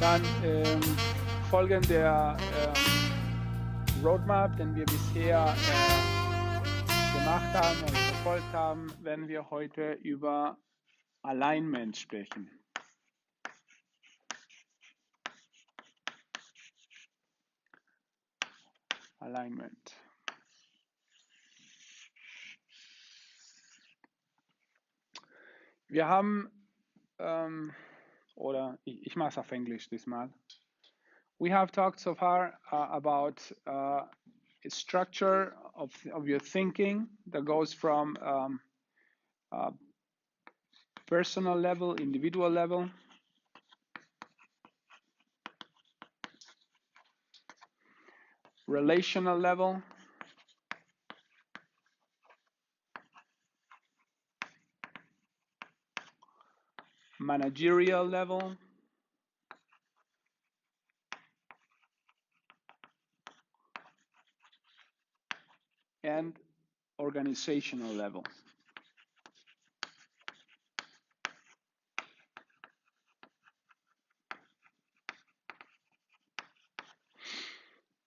Dann folgen der Roadmap, den wir bisher gemacht haben und verfolgt haben, werden wir heute über Alignment sprechen. Alignment. Wir haben, oder ich mache es auf Englisch diesmal. We have talked so far about a structure of your thinking that goes from personal level, individual level, relational level, managerial level, and organizational level.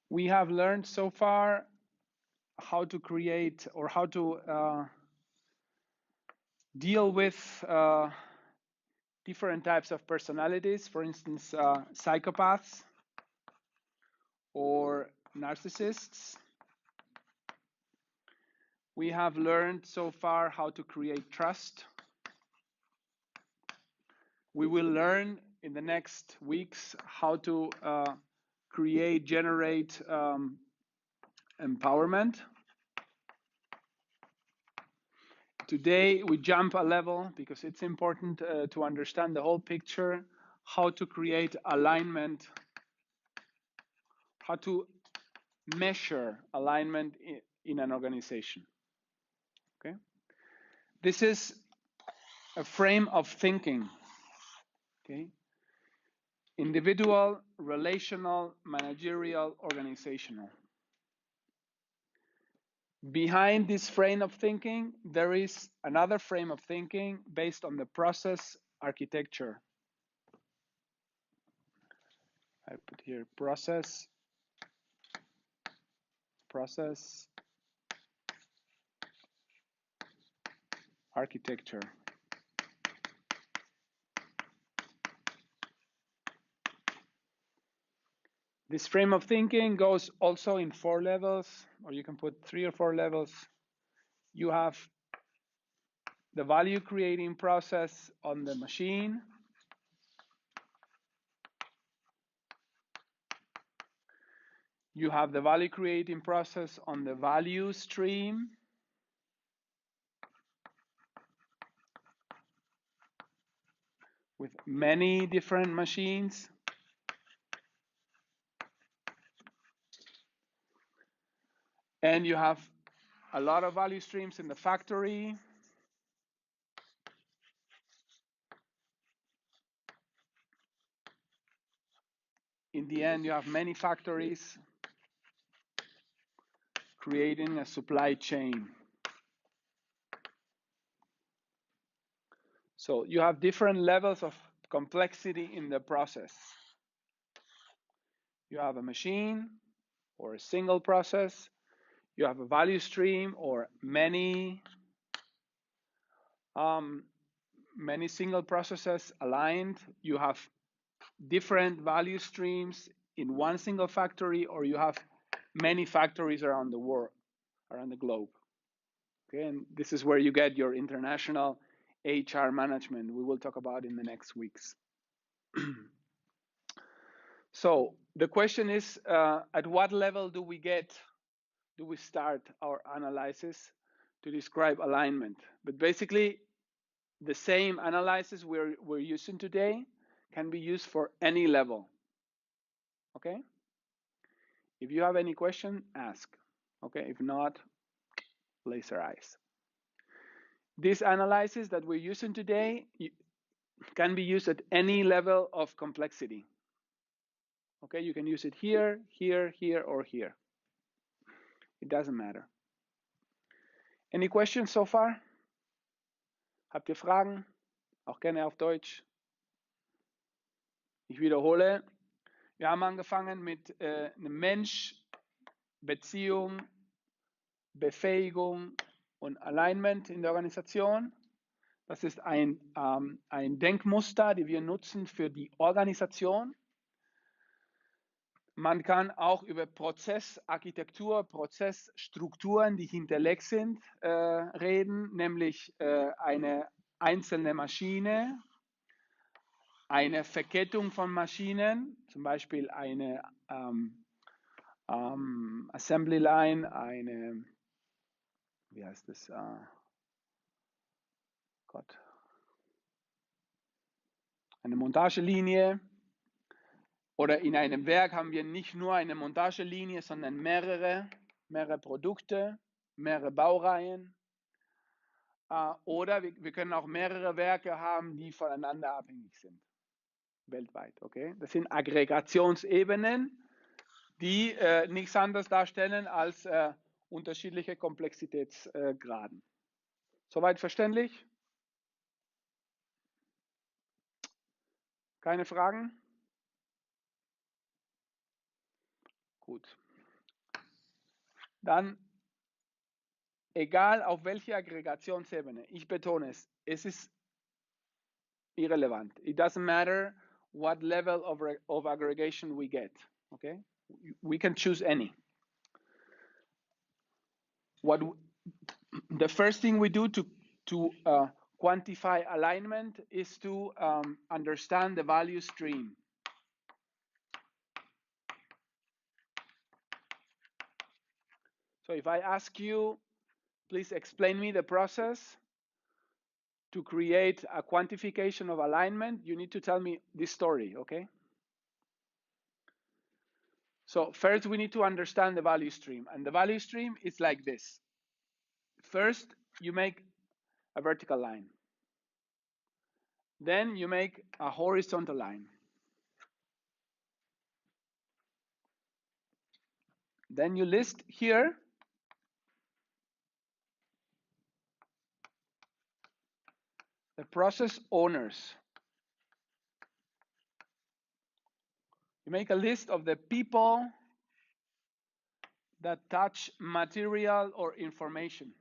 We have learned so far how to create or how to deal with different types of personalities, for instance, psychopaths or narcissists. We have learned so far how to create trust. We will learn in the next weeks how to generate empowerment. Today we jump a level because it's important to understand the whole picture, how to create alignment, how to measure alignment in an organization. Okay, this is a frame of thinking. Okay, individual, relational, managerial, organizational. Behind this frame of thinking, there is another frame of thinking based on the process architecture. I put here process architecture. This frame of thinking goes also in 4 levels, or you can put 3 or 4 levels. You have the value creating process on the machine. You have the value creating process on the value stream. With many different machines. And you have a lot of value streams in the factory. In the end, you have many factories creating a supply chain. So you have different levels of complexity in the process. You have a machine or a single process. You have a value stream or many single processes aligned. You have different value streams in one single factory, or you have many factories around the world, around the globe. Okay, and this is where you get your international HR management. We will talk about in the next weeks. So the question is, at what level do we start our analysis to describe alignment? But basically, the same analysis we're using today can be used for any level. Okay? If you have any question, ask. Okay? If not, laser eyes. This analysis that we're using today can be used at any level of complexity. Okay? You can use it here, here, here, or here. It doesn't matter. Any questions so far? Habt ihr Fragen? Auch gerne auf Deutsch. Ich wiederhole, wir haben angefangen mit einem Mensch, Beziehung, Befähigung und Alignment in der Organisation. Das ist ein Denkmuster, die wir nutzen für die Organisation. Man kann auch über Prozessarchitektur, Prozessstrukturen, die hinterlegt sind, reden, nämlich eine einzelne Maschine, eine Verkettung von Maschinen, zum Beispiel eine Assembly Line, eine, wie heißt das? Eine Montagelinie. Oder in einem Werk haben wir nicht nur eine Montagelinie, sondern mehrere Produkte, mehrere Baureihen. Oder wir können auch mehrere Werke haben, die voneinander abhängig sind, weltweit. Okay? Das sind Aggregationsebenen, die nichts anderes darstellen als unterschiedliche Komplexitätsgraden. Soweit verständlich? Keine Fragen? Gut. Dann, egal auf welche Aggregationsebene, ich betone es, es ist irrelevant. It doesn't matter what level of aggregation we get. Okay? We can choose any. The first thing we do to quantify alignment is to understand the value stream. So if I ask you, please explain me the process to create a quantification of alignment, you need to tell me this story, okay? So first we need to understand the value stream, and the value stream is like this. First, you make a vertical line. Then you make a horizontal line. Then you list here the process owners. You make a list of the people that touch material or information.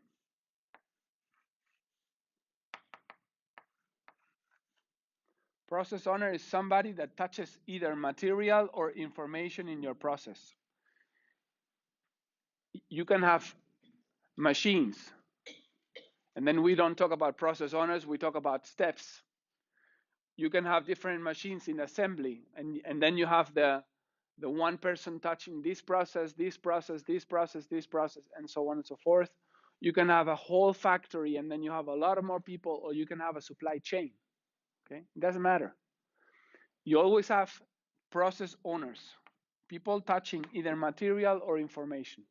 Process owner is somebody that touches either material or information in your process. You can have machines, and then we don't talk about process owners, we talk about steps. You can have different machines in assembly, and then you have the one person touching this process, this process, this process, this process, and so on and so forth. You can have a whole factory, and then you have a lot of more people, or you can have a supply chain. Okay, it doesn't matter. You always have process owners, people touching either material or information.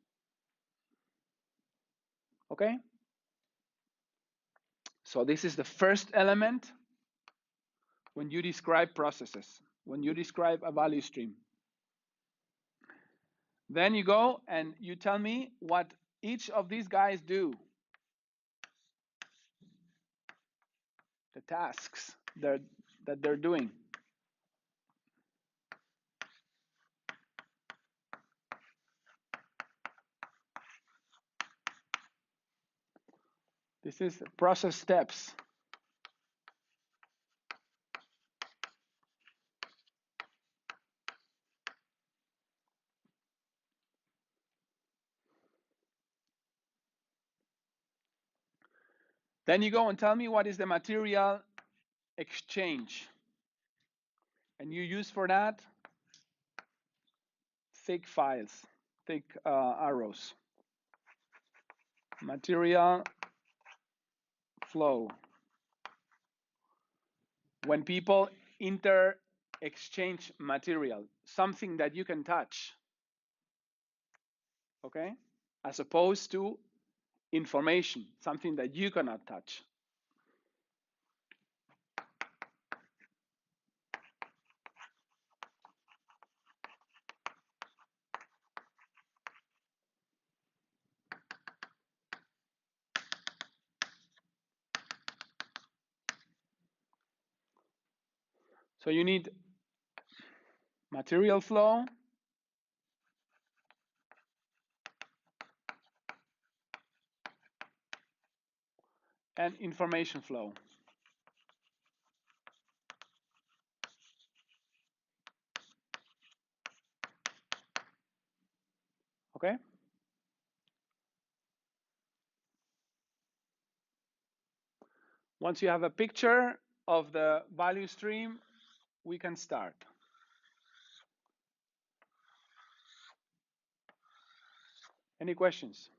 Okay? So this is the first element when you describe processes, when you describe a value stream. Then you go and you tell me what each of these guys do. The tasks that they're doing. This is process steps. Then you go and tell me what is the material exchange. And you use for that thick files, thick arrows. Material flow. When people exchange material, something that you can touch, okay? As opposed to information, something that you cannot touch. So you need material flow, and information flow. Okay? Once you have a picture of the value stream, we can start. Any questions?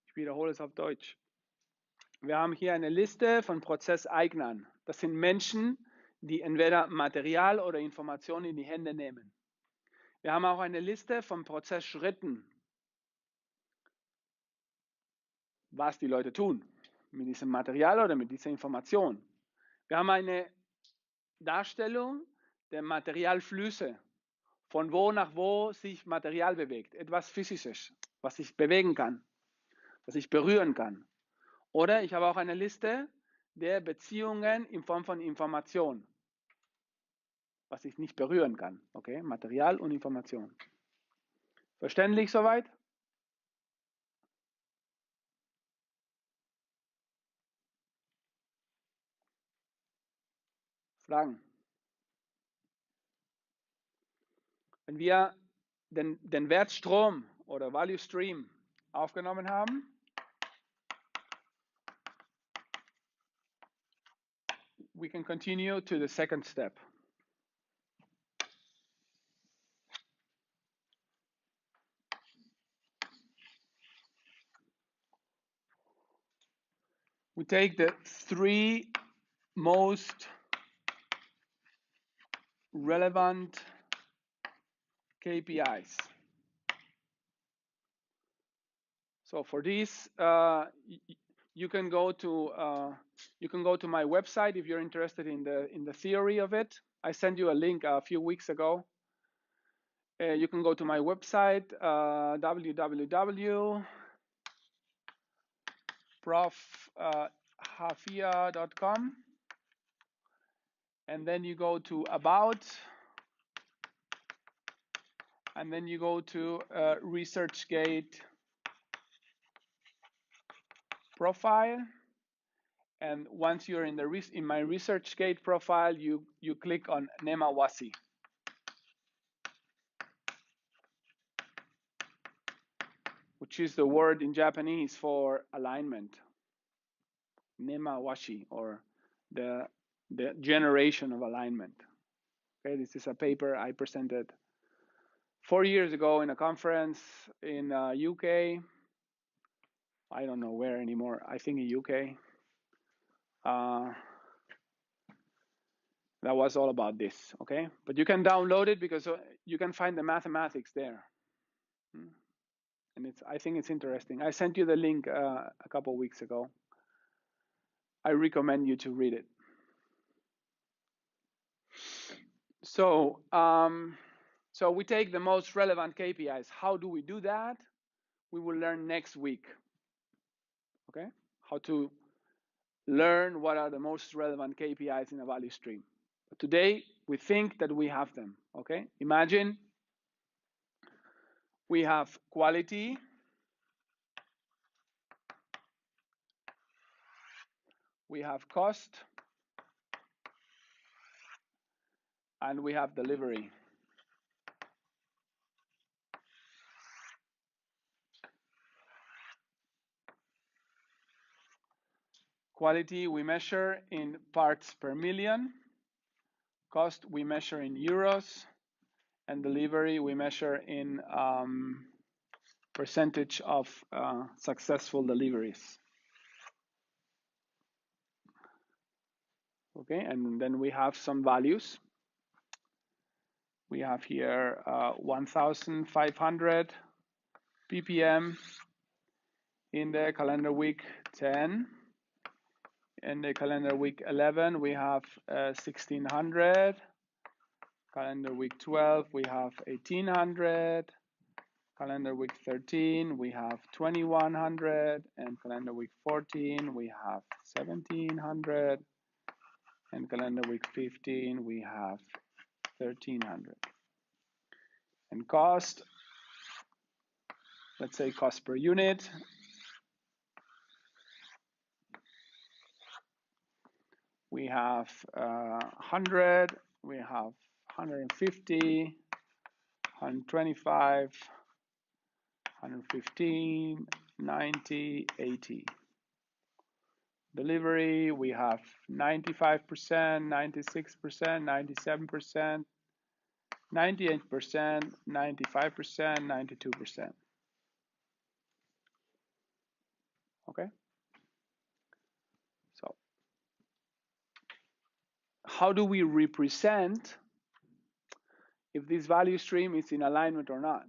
Ich wiederhole es auf Deutsch. Wir haben hier eine Liste von Prozesseignern. Das sind Menschen, die entweder Material oder Informationen in die Hände nehmen. Wir haben auch eine Liste von Prozessschritten, was die Leute tun mit diesem Material oder mit dieser Information. Wir haben eine Darstellung der Materialflüsse, von wo nach wo sich Material bewegt, etwas Physisches, was ich bewegen kann, was ich berühren kann. Oder ich habe auch eine Liste der Beziehungen in Form von Information, was ich nicht berühren kann. Okay, Material und Information. Verständlich soweit? Fragen? Wenn wir den Wertstrom oder Value Stream aufgenommen haben, we can continue to the second step. We take the 3 most relevant KPIs. So for this, you can go to my website if you're interested in the theory of it. I sent you a link a few weeks ago. You can go to my website, www.profjavier.com, and then you go to About, and then you go to ResearchGate profile. And once you're in my ResearchGate profile, you click on Nemawasi. Which is the word in Japanese for alignment. Nemawashi, or the generation of alignment. Okay, this is a paper I presented 4 years ago in a conference in UK. I don't know where anymore. I think in UK. That was all about this, okay? But you can download it because you can find the mathematics there. And I think it's interesting. I sent you the link a couple of weeks ago. I recommend you to read it. So, so we take the most relevant KPIs. How do we do that? We will learn next week. Okay? How to learn what are the most relevant KPIs in a value stream. But today, we think that we have them. Okay? Imagine we have quality, we have cost, and we have delivery. Quality we measure in parts per million. Cost we measure in euros. And delivery we measure in percentage of successful deliveries. Okay, and then we have some values. We have here 1,500 ppm in the calendar week 10. In the calendar week 11, we have 1,600. Calendar week 12, we have 1,800. Calendar week 13, we have 2,100. And calendar week 14, we have 1,700. And calendar week 15, we have 1,300. And cost, let's say cost per unit. We have 100, we have 150, 125, 115, 90, 80. Delivery, we have 95%, 96%, 97%, 98%, 95%, 92%. Okay? So, how do we represent if this value stream is in alignment or not?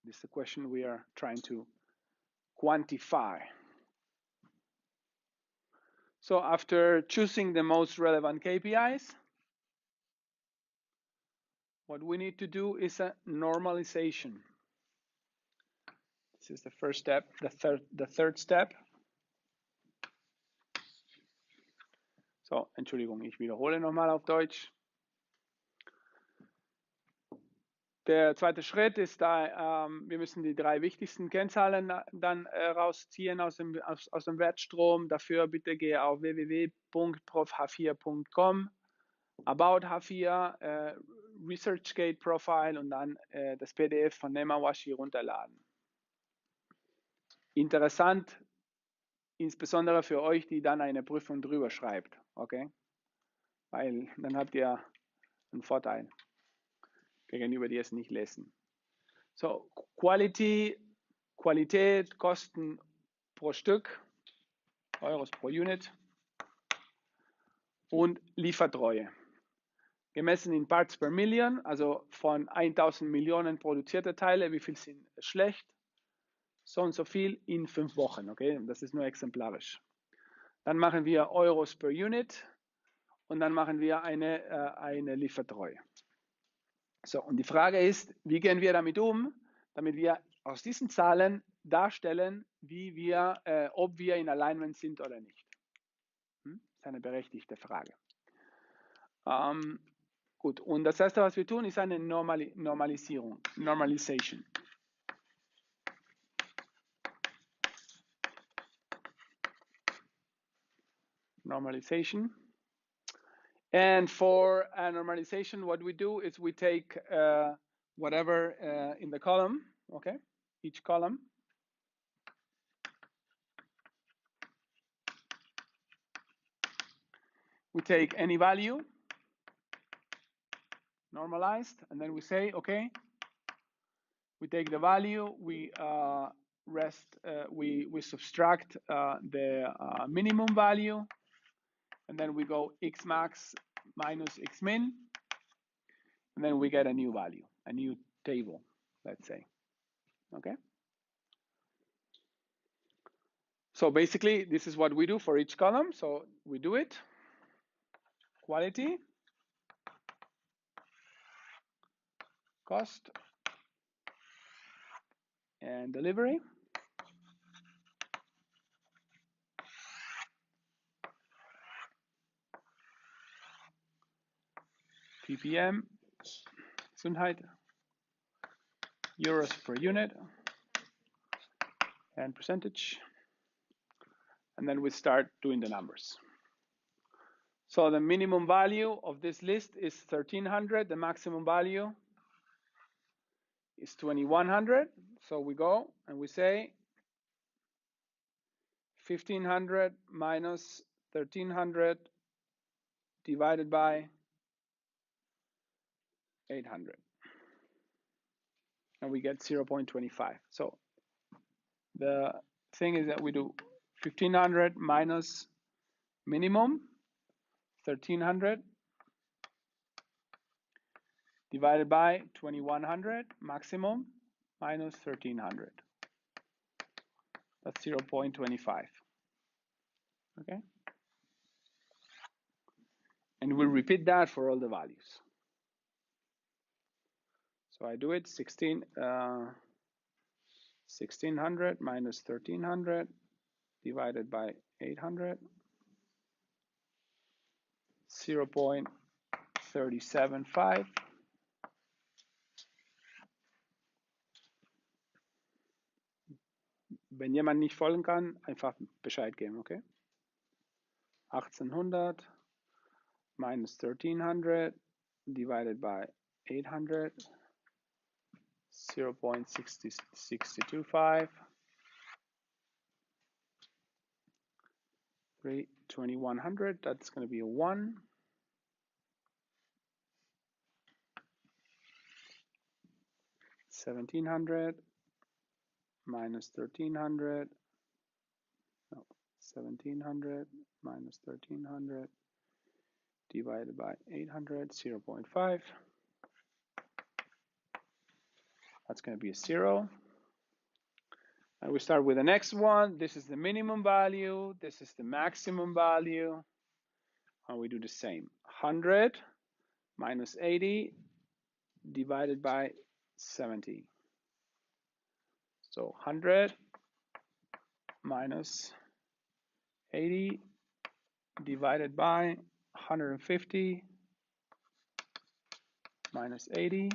This is the question we are trying to quantify. So after choosing the most relevant KPIs, what we need to do is a normalization. This is the first step, the third step. So, Entschuldigung, ich wiederhole nochmal auf Deutsch. Der zweite Schritt ist da, wir müssen die 3 wichtigsten Kennzahlen dann rausziehen aus dem Wertstrom. Dafür bitte gehe auf www.profh4.com, About H4, ResearchGate Profile und dann das PDF von Nemawashi runterladen. Interessant, insbesondere für euch, die dann eine Prüfung drüber schreibt, okay? Weil dann habt ihr einen Vorteil gegenüber, die es nicht lesen. So, Qualität, Kosten pro Stück, Euros pro Unit und Liefertreue. Gemessen in Parts per Million, also von 1000 Millionen produzierte Teile, wie viel sind schlecht? So und so viel in 5 Wochen, okay? Das ist nur exemplarisch. Dann machen wir Euros per Unit und dann machen wir eine Liefertreue. So, und die Frage ist, wie gehen wir damit um, damit wir aus diesen Zahlen darstellen, ob wir in Alignment sind oder nicht. Das ist eine berechtigte Frage. Gut, und das erste, was wir tun, ist eine Normalisation. And for a normalization, what we do is we take whatever in the column, okay? Each column. We take any value, normalized, and then we say, okay, we take the value, we subtract the minimum value, and then we go x max minus x min, and then we get a new value, a new table, let's say, okay? So basically, this is what we do for each column. So we do it, quality, cost, and delivery. ppm, Gesundheit, euros per unit, and percentage. And then we start doing the numbers. So the minimum value of this list is 1,300. The maximum value is 2,100. So we go and we say 1,500 minus 1,300 divided by 800. And we get 0.25. So the thing is that we do 1,500 minus minimum, 1,300 divided by 2,100, maximum, minus 1,300. That's 0.25, okay? And we'll repeat that for all the values. So I do it 16, 1600 minus 1300 divided by 800, 0.375. Wenn jemand nicht folgen kann, einfach Bescheid geben, okay? 1800 minus 1300 divided by 800, 0.625. 2100, that's going to be a 1. 1700 minus 1300, no, 1700 minus 1300 divided by 800, 0.5. That's going to be a 0. And we start with the next one. This is the minimum value. This is the maximum value. And we do the same. 100 minus 80 divided by 70. So 100 minus 80 divided by 150 minus 80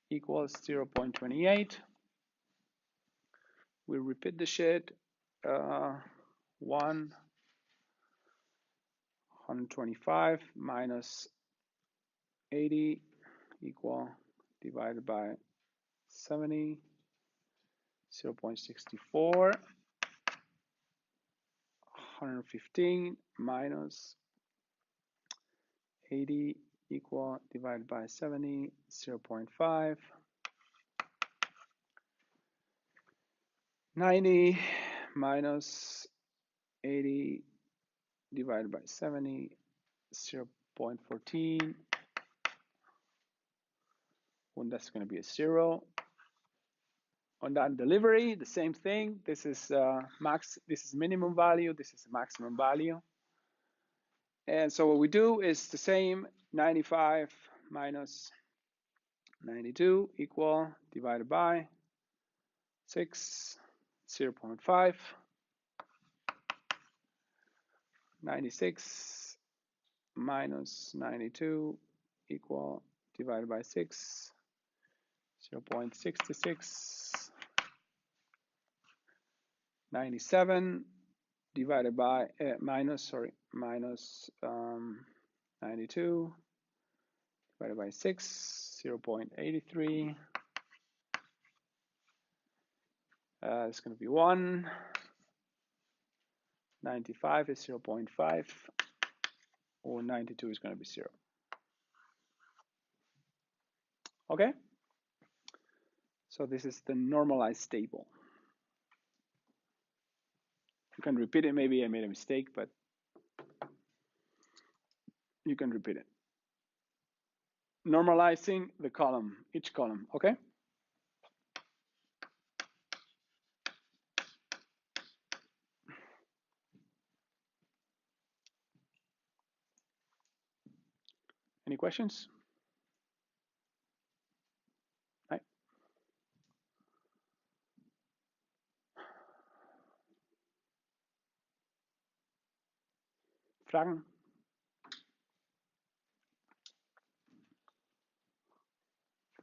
equals 0.28. We repeat the shit. 125 minus 80 equal divided by 70, 0.64. 115 minus 80 equal divided by 70, 0.5. 90 minus 80 divided by 70, 0.14. And that's going to be a 0. On that delivery, the same thing. This is this is minimum value. This is maximum value. And so what we do is the same. 95 minus 92 equal divided by 6, 0.5. 96 minus 92 equal divided by 6, 0.66. 97 divided by minus 92 divided by 6, 0.83. It's going to be 1. 95 is 0.5, or 92 is going to be 0. Okay? So this is the normalized table. You can repeat it. Maybe I made a mistake, but you can repeat it. Normalizing the column, each column, okay? Any questions? Nej. Fragen?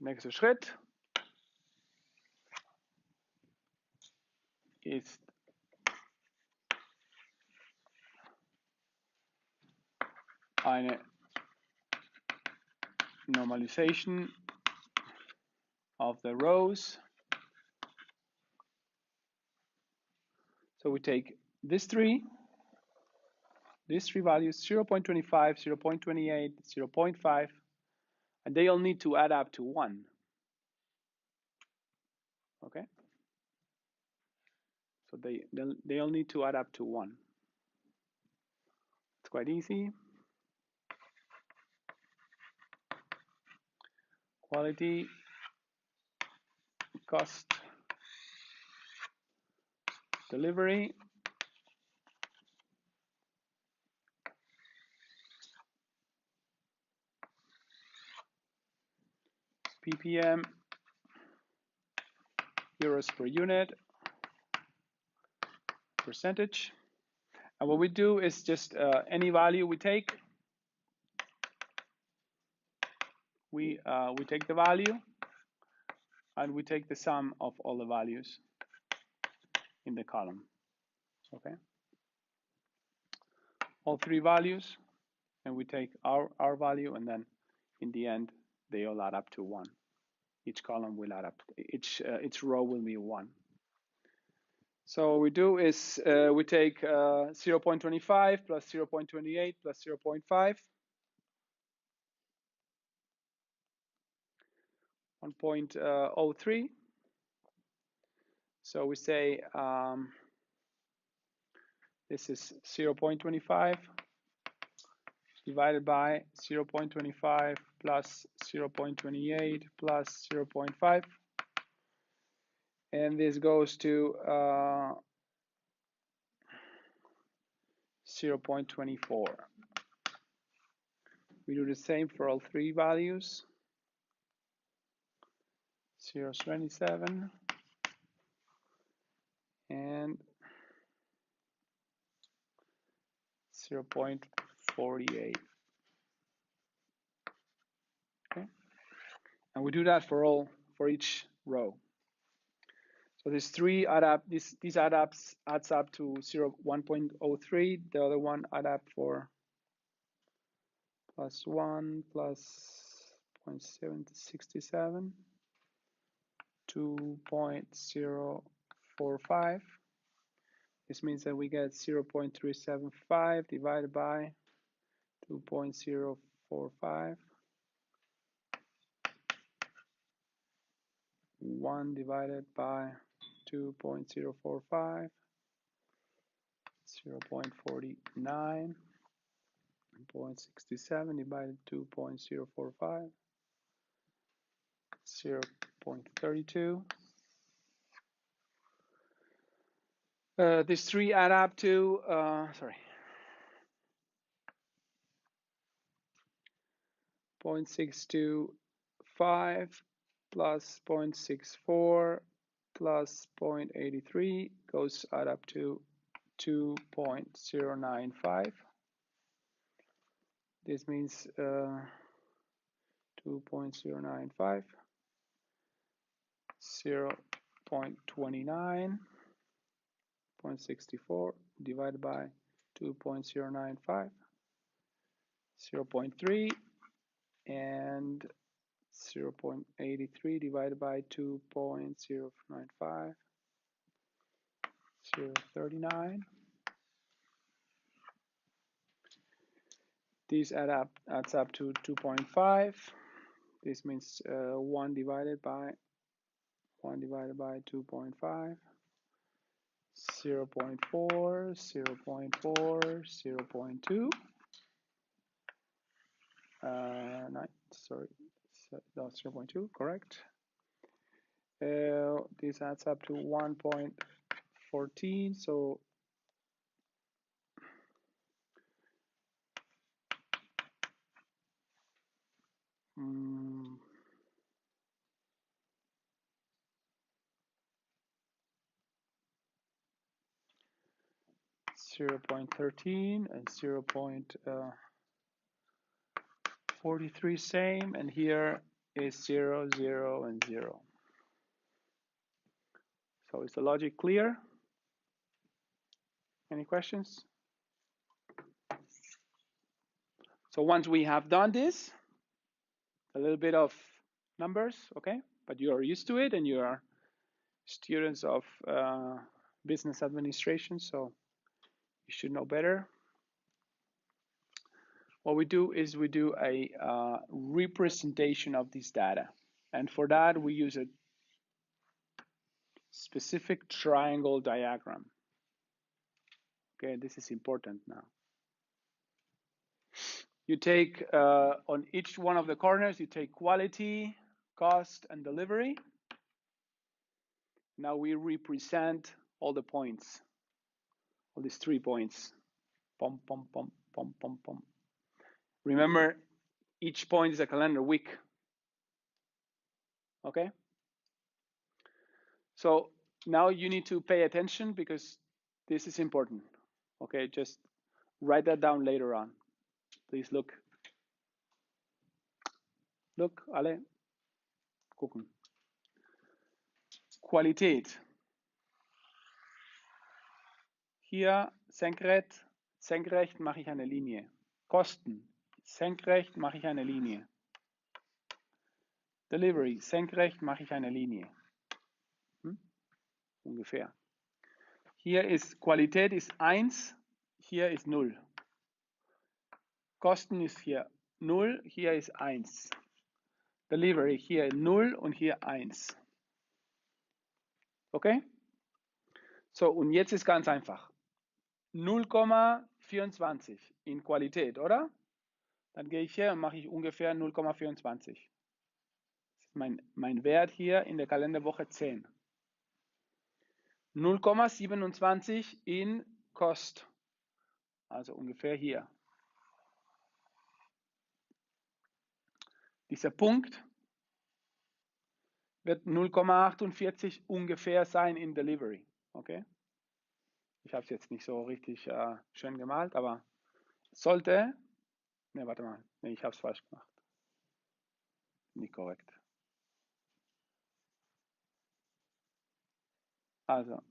Nächster Schritt ist eine normalization of the rows. So we take these three values, 0.25, 0.28, 0.5, and they all need to add up to 1. Okay? So they all need to add up to 1. It's quite easy. Quality, cost, delivery. PPM euros per unit, percentage. And what we do is just any value we take, we take the value and we take the sum of all the values in the column. Okay, all three values, and we take our value, and then in the end they all add up to 1. Each column will add up, each row will be 1. So what we do is we take 0.25 plus 0.28 plus 0.5, 1.03. So we say this is 0.25 divided by 0.25 plus 0.28 plus 0.5. And this goes to 0.24. We do the same for all three values. 0.27 and 0.48. Okay, and we do that for each row. So these three add up. These adds up to 1.03. The other one add up for plus 1 plus 0.767, 2.045. This means that we get 0.375 divided by 2.045. 1 divided by 2.045, 0.49, 0.67 divided 2.045, 0.32. These three add up to 0.625 plus 0.64 plus 0.83 add up to 2.095. This means 2.095, 0.29, 0.64 divided by 2.095, 0.3, and 0.83 divided by 2.095, 0.39. These adds up to 2.5. This means 1 divided by 2.5, 0.4, 0.4, 0.2. That's 0.2, correct. This adds up to 1.14, so 0.13 and 0.43 same, and here is 0, 0, and 0. So is the logic clear? Any questions? So once we have done this, a little bit of numbers, okay, but you are used to it and you are students of business administration, so you should know better. What we do is we do a representation of this data, and for that we use a specific triangle diagram. Okay, this is important now. You take on each one of the corners, you take quality, cost, and delivery. Now we represent all the points, all these 3 points. Pom, pom, pom, pom, pom, pom. Remember, each point is a calendar week. Okay? So now you need to pay attention because this is important. Okay, just write that down later on. Please look. Look, alle gucken. Qualität. Hier senkrecht mache ich eine Linie. Kosten, senkrecht mache ich eine Linie. Delivery, senkrecht mache ich eine Linie. Ungefähr. Hier ist Qualität ist 1, hier ist 0. Kosten ist hier 0, hier ist 1. Delivery hier 0 und hier 1. Okay? So, und jetzt ist ganz einfach. 0,24 in Qualität, oder? Dann gehe ich hier und mache ich ungefähr 0,24. Das ist mein Wert hier in der Kalenderwoche 10. 0,27 in Kost, also ungefähr hier. Dieser Punkt wird 0,48 ungefähr sein in Delivery. Okay? Ich habe es jetzt nicht so richtig schön gemalt, aber sollte. Ne, warte mal. Ne, ich habe es falsch gemacht. Nicht korrekt. Also,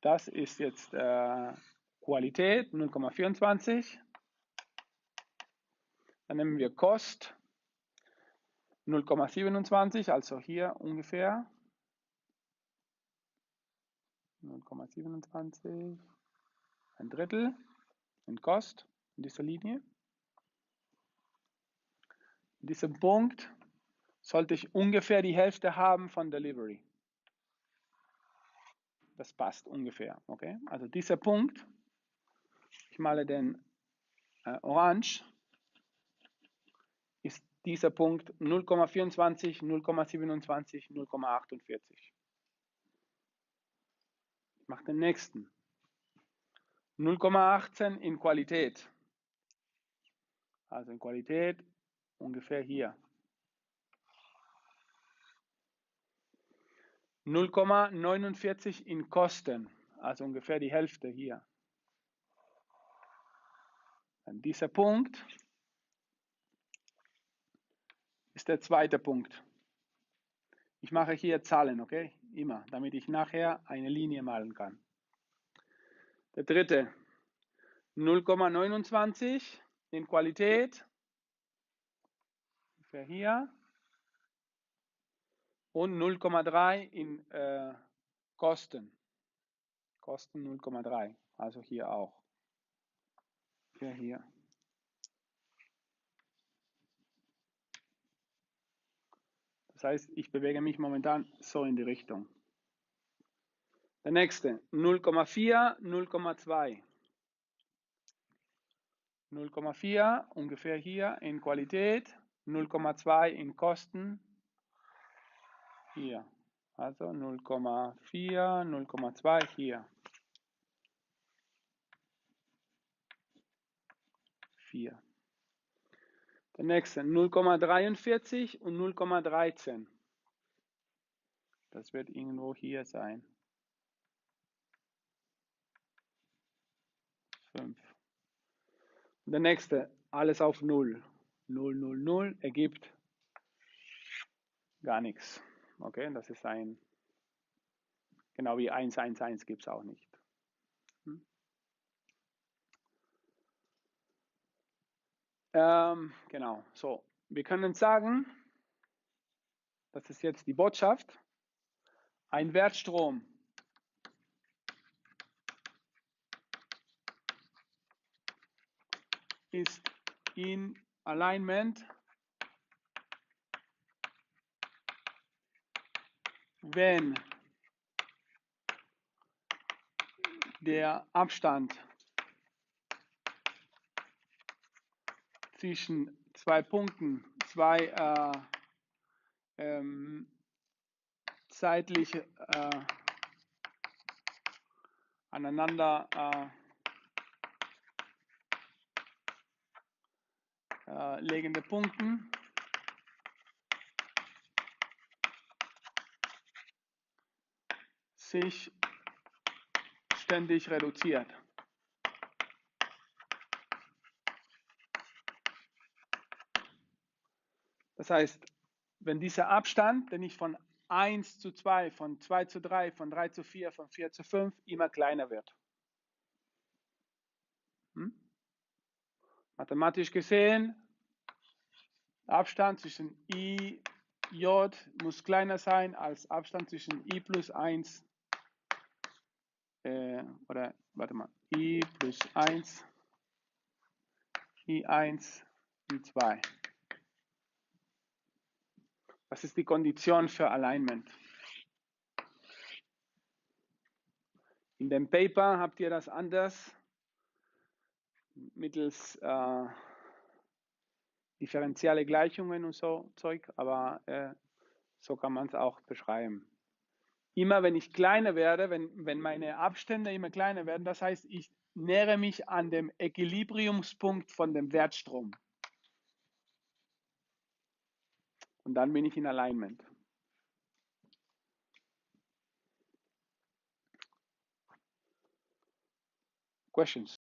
das ist jetzt Qualität 0,24. Dann nehmen wir Kost 0,27, also hier ungefähr 0,27, ein Drittel in Kost in dieser Linie. In diesem Punkt sollte ich ungefähr die Hälfte haben von Delivery. Das passt ungefähr, okay? Also dieser Punkt, ich male den orange, ist dieser Punkt 0,24, 0,27, 0,48. Ich mache den nächsten. 0,18 in Qualität. Also in Qualität ungefähr hier. 0,49 in Kosten, also ungefähr die Hälfte hier. Dann dieser Punkt ist der zweite Punkt. Ich mache hier Zahlen, okay? Immer, damit ich nachher eine Linie malen kann. Der dritte, 0,29 in Qualität, ungefähr hier. Und 0,3 in Kosten. Kosten 0,3, also hier auch. Hier. Das heißt, ich bewege mich momentan so in die Richtung. Der nächste, 0,4, 0,2. 0,4 ungefähr hier in Qualität, 0,2 in Kosten, hier. Also 0,4, 0,2 hier. 4. Der nächste, 0,43 und 0,13. Das wird irgendwo hier sein. 5. Und der nächste, alles auf 0. 0, 0, 0 ergibt gar nichts. Okay, das ist ein, genau wie 1, 1, 1 gibt es auch nicht. Genau, so. Wir können sagen, das ist jetzt die Botschaft, ein Wertstrom ist in Alignment, wenn der Abstand zwischen zwei Punkten, zwei zeitlich aneinander liegende Punkten sich ständig reduziert. Das heißt, wenn dieser Abstand, den ich von 1 zu 2, von 2 zu 3, von 3 zu 4, von 4 zu 5 immer kleiner wird. Mathematisch gesehen, Abstand zwischen I, J muss kleiner sein als Abstand zwischen I plus 1 oder warte mal, I plus 1, I1, I2. Das ist die Kondition für Alignment. In dem Paper habt ihr das anders mittels differenziale Gleichungen und so Zeug, aber so kann man es auch beschreiben. Immer wenn ich kleiner werde, wenn meine Abstände immer kleiner werden, das heißt, ich nähere mich an dem Equilibriumspunkt von dem Wertstrom. Und dann bin ich in Alignment. Questions?